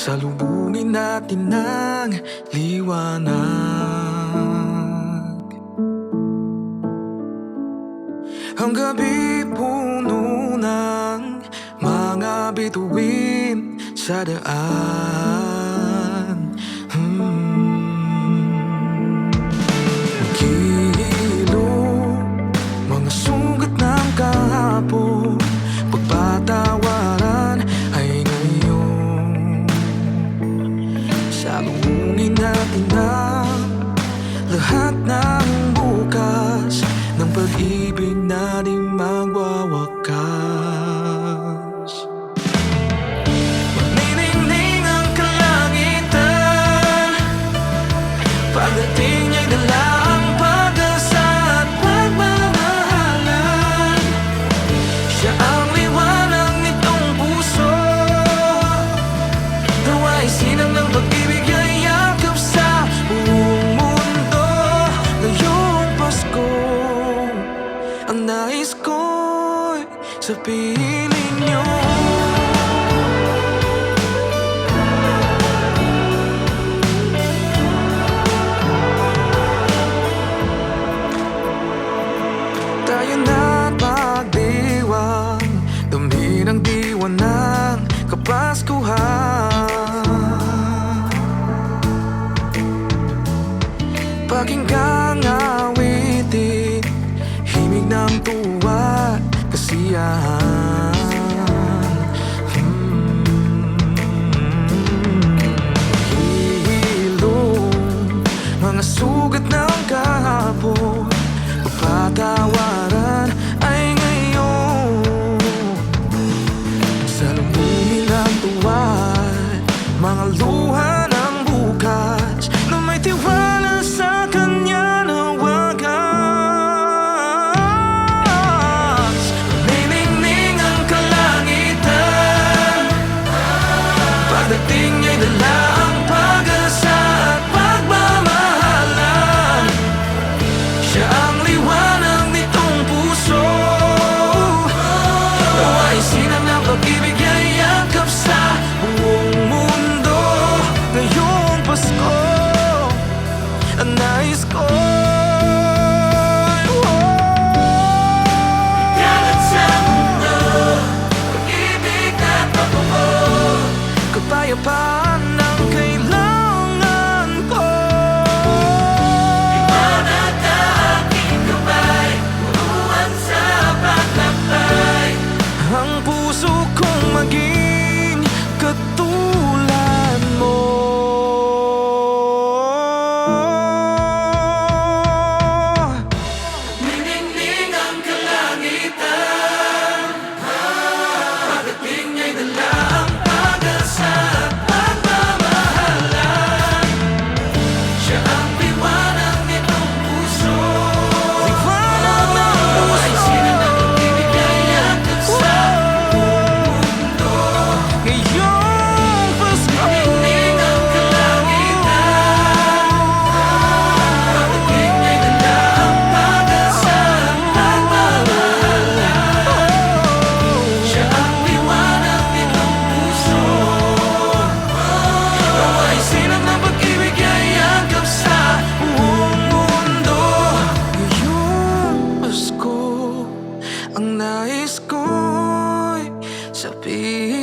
salubungin natin ng liwanag. Ang gabi puno ng mga bituin sa daan. Maghihilo mga sugat ng kahapon, pagpatawaran ay ngayon. Salubungin natin ang lahat ng bukas ng pag-ibig na di magwawakas. Magniningning ang kalangitan, pagdating niya'y dala ang pag-asa at pagmamahalan. Siya ang liwanag nitong puso, nawa'y sinang ng pag-ibig ay yakap sa buong mundo. Ngayong Pasko, ang nais ko'y sa piling niyo. Tayo na't magdiwang, damhin ang diwa ng Kapaskuhan. Pakinggang awitin, himig ng tuwa, kasiyahan. Hihilong mga sugat ng kahapon, pagpatawaran ay ngayon. Salubungin ang tuwa, mga luha ng bukas na may tiwala sa kanya na wagas. Niningning ang kalangitan, pagdating niya'y dala ang pag-asa at pagmamahalan. Siya ang liwanag nitong puso, nawa'y sinang ng pag-ibig ay yakap sa buong mundo. Ngayong Pasko, ang nais ko kalat sa mundo, pag-ibig at pagmamahal, kapayapaan ang kailangan ko. Liwanag na aking gabay, punuan sa paglaklay, ang puso kong maging katulad mo. Niningning ang kalangitan, pagdating niya'y dala ang pag-asa at pagmamahalan. Siya ang liwanag nitong puso, liwanag ng puso, sinang ng pag-ibig ay yakap sa buong mundo. Ngayong Pasko, niningning ang kalangitan, pagdating niya'y dala ang pag-asa at pagmamahalan. Siya ang liwanag nitong puso, nawa'y sinang ng pag-ibig ay yakap sa buong mundo. Ngayong Pasko, ang nais ko'y sabihin